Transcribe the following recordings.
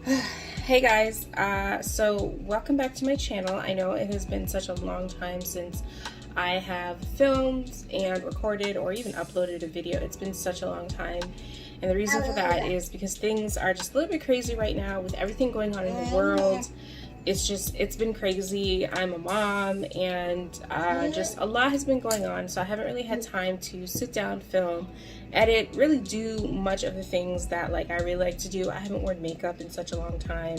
Hey guys, so welcome back to my channel. I know it has been such a long time since I have filmed and recorded or even uploaded a video. It's been such a long time, and the reason for that is because things are just a little bit crazy right now with everything going on in the world. It's been crazy. I'm a mom, and just a lot has been going on, so I haven't really had time to sit down, film, edit, really do much of the things that I really like to do. I haven't worn makeup in such a long time.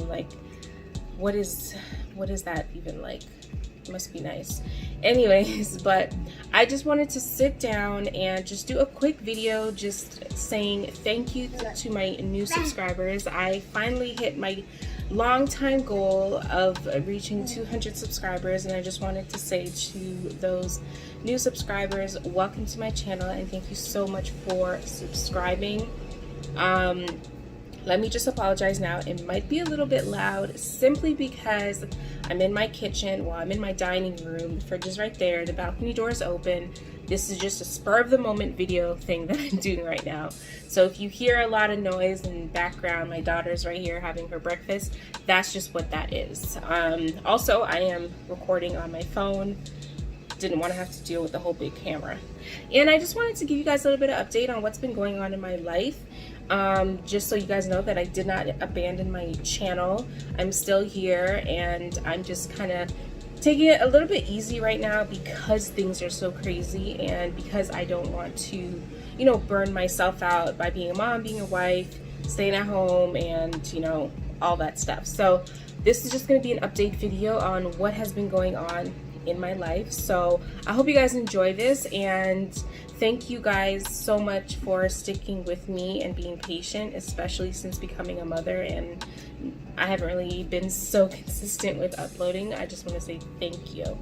What is that even like? It must be nice. Anyways, but I just wanted to sit down and just do a quick video just saying thank you to my new subscribers. I finally hit my long time goal of reaching 200 subscribers, and I just wanted to say to those new subscribers, welcome to my channel and thank you so much for subscribing. Let me just apologize now. It might be a little bit loud simply because I'm in my kitchen. Well, I'm in my dining room. The fridge is right there. The balcony door is open. This is just a spur of the moment video thing that I'm doing right now. So if you hear a lot of noise in the background, my daughter's right here having her breakfast, that's just what that is. Also, I am recording on my phone. Didn't want to have to deal with the whole big camera. And I just wanted to give you guys a little bit of update on what's been going on in my life. Just so you guys know that I did not abandon my channel. I'm still here, and I'm just kind of taking it a little bit easy right now because things are so crazy, and because I don't want to, you know, burn myself out by being a mom, being a wife, staying at home, and, you know, all that stuff. So this is just going to be an update video on what has been going on in my life. So I hope you guys enjoy this, and thank you guys so much for sticking with me and being patient, especially since becoming a mother, and I haven't really been so consistent with uploading. I just want to say thank you.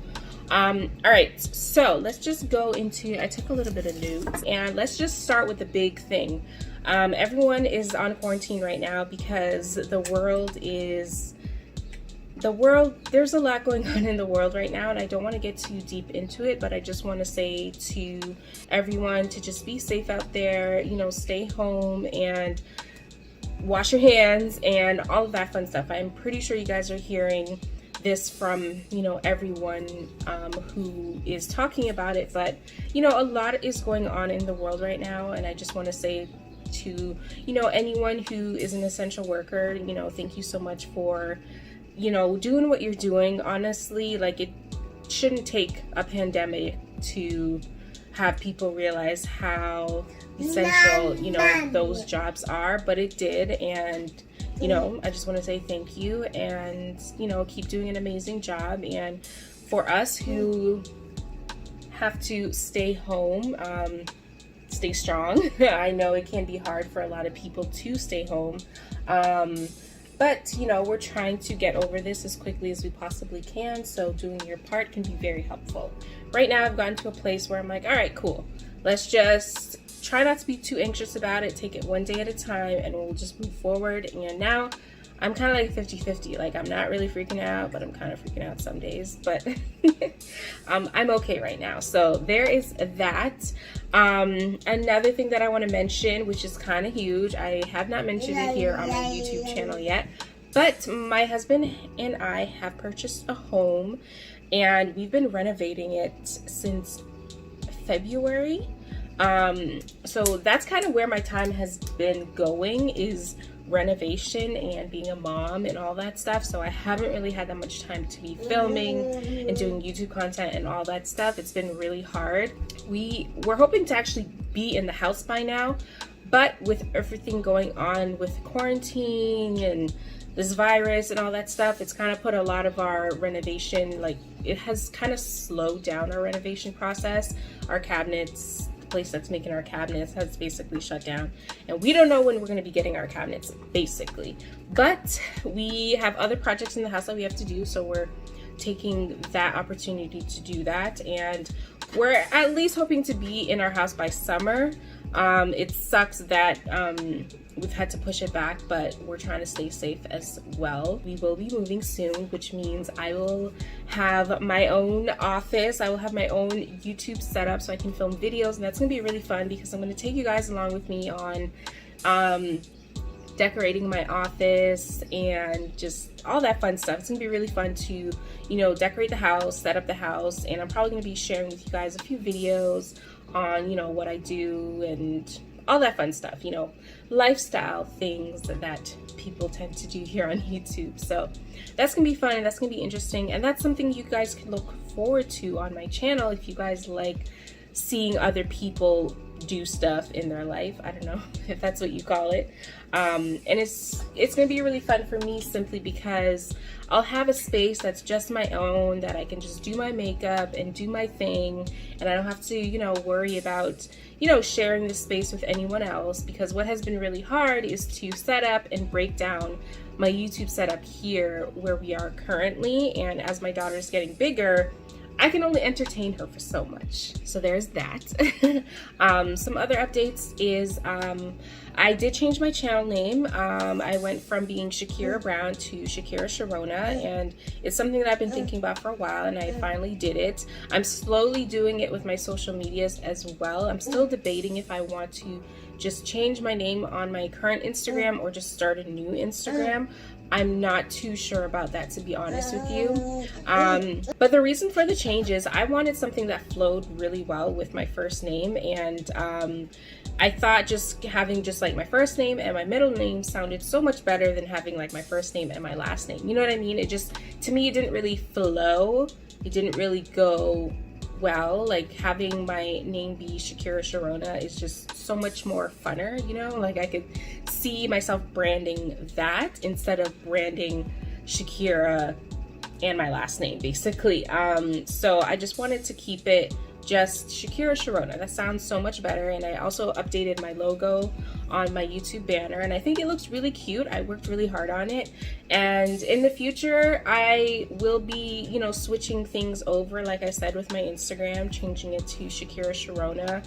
All right, so let's just go into, I took a little bit of notes, and let's just start with the big thing. Everyone is on quarantine right now because there's a lot going on in the world right now, and I don't want to get too deep into it, but I just want to say to everyone to just be safe out there, you know, stay home and wash your hands and all of that fun stuff. I'm pretty sure you guys are hearing this from, you know, everyone who is talking about it, but, you know, a lot is going on in the world right now, and I just want to say to, you know, anyone who is an essential worker, you know, thank you so much for, you know, doing what you're doing. Honestly, like, it shouldn't take a pandemic to have people realize how essential, you know, those jobs are, but it did. And, you know, I just want to say thank you, and, you know, keep doing an amazing job. And for us who have to stay home, stay strong. I know it can be hard for a lot of people to stay home, but, you know, we're trying to get over this as quickly as we possibly can, so doing your part can be very helpful. Right now, I've gotten to a place where I'm like, all right, cool. Let's just try not to be too anxious about it, take it one day at a time, and we'll just move forward. And now, I'm kind of like 50-50. Like, I'm not really freaking out, but I'm kind of freaking out some days. But I'm okay right now. So there is that. Another thing that I want to mention, which is kind of huge, I have not mentioned it here on my YouTube channel yet, but my husband and I have purchased a home, and we've been renovating it since February. So that's kind of where my time has been going, is renovation and being a mom and all that stuff. So I haven't really had that much time to be filming and doing YouTube content and all that stuff. It's been really hard. We're hoping to actually be in the house by now, but with everything going on with quarantine and this virus and all that stuff, it's kind of put a lot of our renovation, like, it has kind of slowed down our renovation process. Our cabinets, place that's making our cabinets, has basically shut down, and we don't know when we're going to be getting our cabinets, basically. But we have other projects in the house that we have to do, so we're taking that opportunity to do that, and we're at least hoping to be in our house by summer. It sucks that we've had to push it back, but we're trying to stay safe as well. We will be moving soon, which means I will have my own office. I will have my own YouTube setup so I can film videos, and that's gonna be really fun because I'm gonna take you guys along with me on decorating my office and just all that fun stuff. It's gonna be really fun to, you know, decorate the house, set up the house, and I'm probably gonna be sharing with you guys a few videos on, you know, what I do and all that fun stuff, you know, lifestyle things that people tend to do here on YouTube. So that's gonna be fun and that's gonna be interesting, and that's something you guys can look forward to on my channel if you guys like seeing other people do stuff in their life. I don't know if that's what you call it. And it's gonna be really fun for me simply because I'll have a space that's just my own, that I can just do my makeup and do my thing, and I don't have to, you know, worry about, you know, sharing the space with anyone else, because what has been really hard is to set up and break down my YouTube setup here where we are currently, and as my daughter's getting bigger, I can only entertain her for so much. So there's that. Some other updates is I did change my channel name. I went from being Shakira Brown to Shackeria Sharona, and it's something that I've been thinking about for a while, and I finally did it. I'm slowly doing it with my social medias as well. I'm still debating if I want to just change my name on my current Instagram or just start a new Instagram. I'm not too sure about that, to be honest with you. But the reason for the change is I wanted something that flowed really well with my first name, and I thought just having just like my first name and my middle name sounded so much better than having like my first name and my last name. You know what I mean? It just, to me, it didn't really flow. It didn't really go well. Like having my name be Shackeria Sharona is just so much more funner, you know? Like I could see myself branding that instead of branding Shakira and my last name, basically. So I just wanted to keep it just Shackeria Sharona. That sounds so much better. And I also updated my logo on my YouTube banner, and I think it looks really cute. I worked really hard on it, and in the future I will be, you know, switching things over, like I said, with my Instagram, changing it to Shackeria Sharona.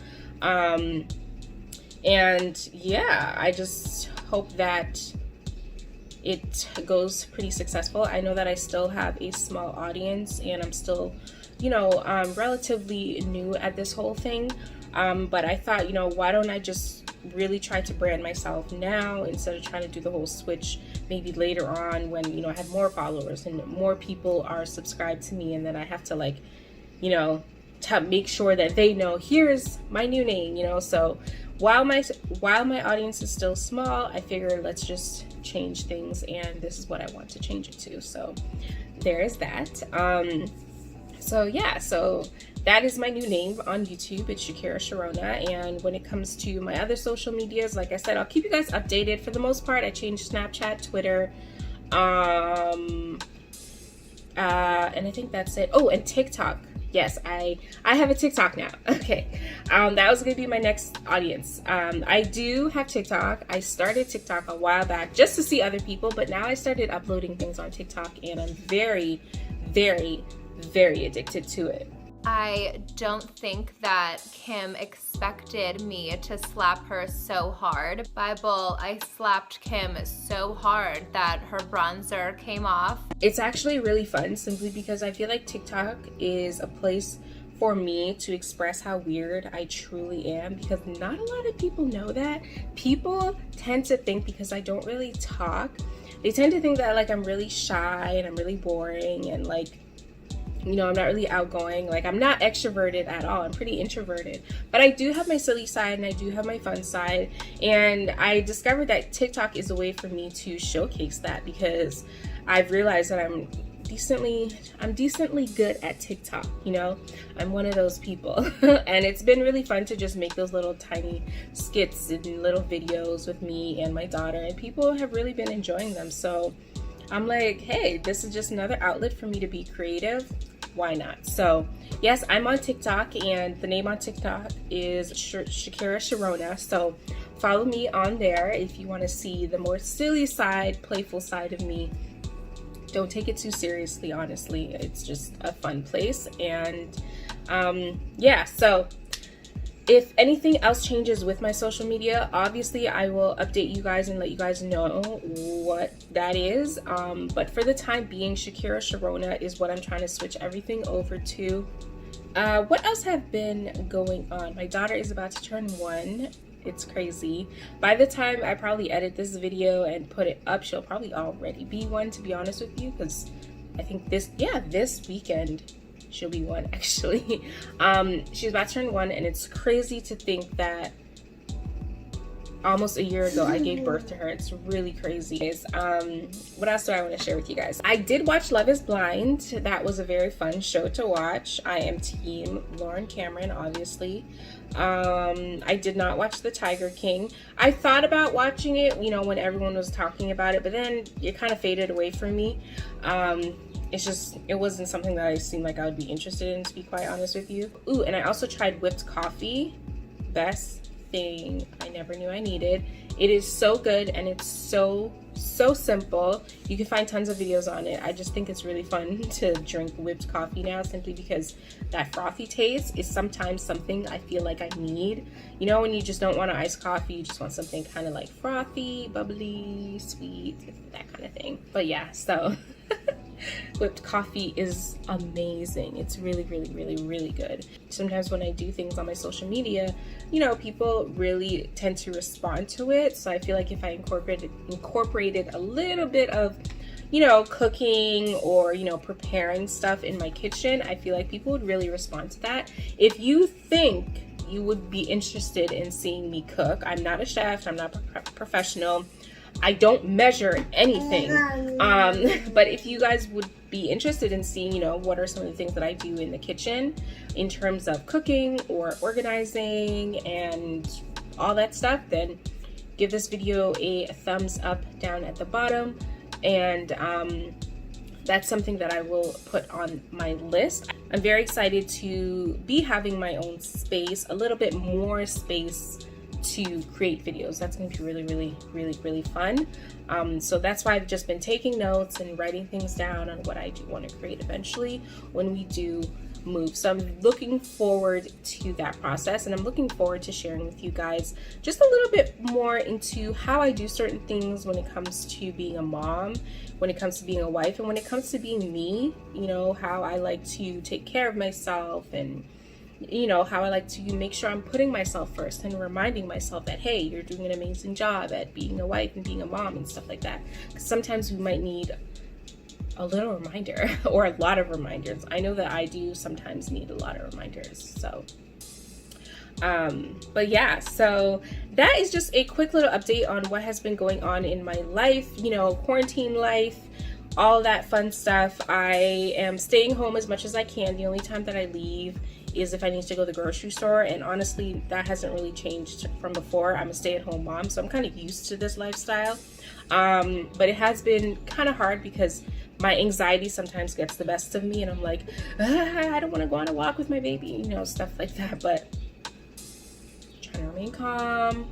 And yeah, I just hope that it goes pretty successful. I know that I still have a small audience, and I'm still, you know, relatively new at this whole thing, but I thought, you know, why don't I just really try to brand myself now instead of trying to do the whole switch maybe later on when, you know, I have more followers and more people are subscribed to me, and then I have to, like, you know, make sure that they know here's my new name, you know. So while my audience is still small, I figured let's just change things, and this is what I want to change it to. So there is that. So yeah, so that is my new name on YouTube. It's Shackeria Sharona. And when it comes to my other social medias, like I said, I'll keep you guys updated. For the most part, I changed Snapchat, Twitter, and I think that's it. Oh, and TikTok. Yes, I have a TikTok now. Okay, that was gonna be my next audience. I do have TikTok. I started TikTok a while back just to see other people, but now I started uploading things on TikTok, and I'm very, very, very addicted to it. I don't think that Kim expected me to slap her so hard. Bible, I slapped Kim so hard that her bronzer came off. It's actually really fun simply because I feel like TikTok is a place for me to express how weird I truly am, because not a lot of people know that. People tend to think, because I don't really talk, they tend to think that like I'm really shy and I'm really boring and like, you know, I'm not really outgoing. Like, I'm not extroverted at all. I'm pretty introverted. But I do have my silly side and I do have my fun side. And I discovered that TikTok is a way for me to showcase that, because I've realized that I'm decently good at TikTok, you know? I'm one of those people. And it's been really fun to just make those little tiny skits and little videos with me and my daughter, and people have really been enjoying them. So I'm like, hey, this is just another outlet for me to be creative. Why not? So yes, I'm on TikTok, and the name on TikTok is Shackeria Sharona. So follow me on there if you want to see the more silly side, playful side of me. Don't take it too seriously, honestly. It's just a fun place. And yeah, so if anything else changes with my social media, obviously I will update you guys and let you guys know what that is. But for the time being, Shackeria Sharona is what I'm trying to switch everything over to. What else have been going on? My daughter is about to turn 1, It's crazy. By the time I probably edit this video and put it up, she'll probably already be one, to be honest with you, because I think this weekend she'll be one, actually. She's about to turn 1, and it's crazy to think that almost a year ago I gave birth to her. It's really crazy. What else do I want to share with you guys? I did watch Love is Blind. That was a very fun show to watch. I am team Lauren Cameron, obviously. I did not watch The Tiger King. I thought about watching it, you know, when everyone was talking about it, but then it kind of faded away from me. It wasn't something that I seemed like I would be interested in, to be quite honest with you. Ooh, and I also tried whipped coffee. Best thing I never knew I needed. It is so good, and it's so simple. You can find tons of videos on it. I just think it's really fun to drink whipped coffee now, simply because that frothy taste is sometimes something I feel like I need. You know, when you just don't want an iced coffee, you just want something kind of like frothy, bubbly, sweet, that kind of thing. But yeah, so whipped coffee is amazing. It's really good. Sometimes when I do things on my social media, you know, people really tend to respond to it. So I feel like if I incorporated a little bit of, you know, cooking or, you know, preparing stuff in my kitchen, I feel like people would really respond to that. If you think you would be interested in seeing me cook, I'm not a chef, I'm not professional, I don't measure anything, but if you guys would be interested in seeing, you know, what are some of the things that I do in the kitchen in terms of cooking or organizing and all that stuff, then give this video a thumbs up down at the bottom, and that's something that I will put on my list. I'm very excited to be having my own space, a little bit more space to create videos. That's going to be really fun. So that's why I've just been taking notes and writing things down on what I do want to create eventually when we do move. So I'm looking forward to that process, and I'm looking forward to sharing with you guys just a little bit more into how I do certain things when it comes to being a mom, when it comes to being a wife, and when it comes to being me, you know, how I like to take care of myself, and you know, how I like to make sure I'm putting myself first and reminding myself that, hey, you're doing an amazing job at being a wife and being a mom and stuff like that. Because sometimes we might need a little reminder or a lot of reminders. I know that I do sometimes need a lot of reminders. So but yeah, so that is just a quick little update on what has been going on in my life, you know, quarantine life, all that fun stuff. I am staying home as much as I can. The only time that I leave is if I need to go to the grocery store, and honestly that hasn't really changed from before. I'm a stay-at-home mom, so I'm kind of used to this lifestyle, but it has been kind of hard because my anxiety sometimes gets the best of me, and I'm like, I don't want to go on a walk with my baby, you know, stuff like that. But trying to remain calm.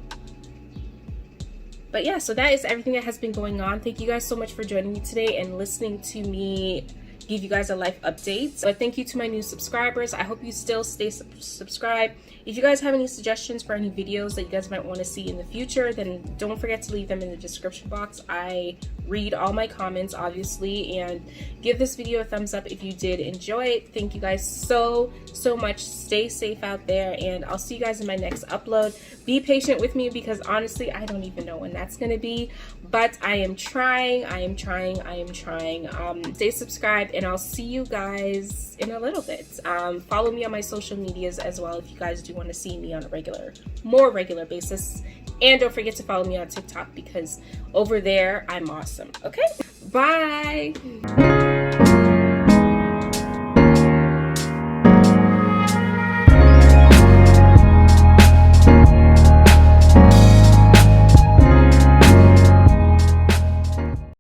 But yeah, so that is everything that has been going on. Thank you guys so much for joining me today and listening to me give you guys a life update. But thank you to my new subscribers. I hope you still stay subscribed. If you guys have any suggestions for any videos that you guys might want to see in the future, then don't forget to leave them in the description box. I read all my comments, obviously, and give this video a thumbs up if you did enjoy it. Thank you guys so much. Stay safe out there, and I'll see you guys in my next upload. Be patient with me because honestly, I don't even know when that's gonna be, but I am trying. Stay subscribed, and I'll see you guys in a little bit. Follow me on my social medias as well if you guys do want to see me on a more regular basis. And don't forget to follow me on TikTok because over there I'm awesome. Okay, bye.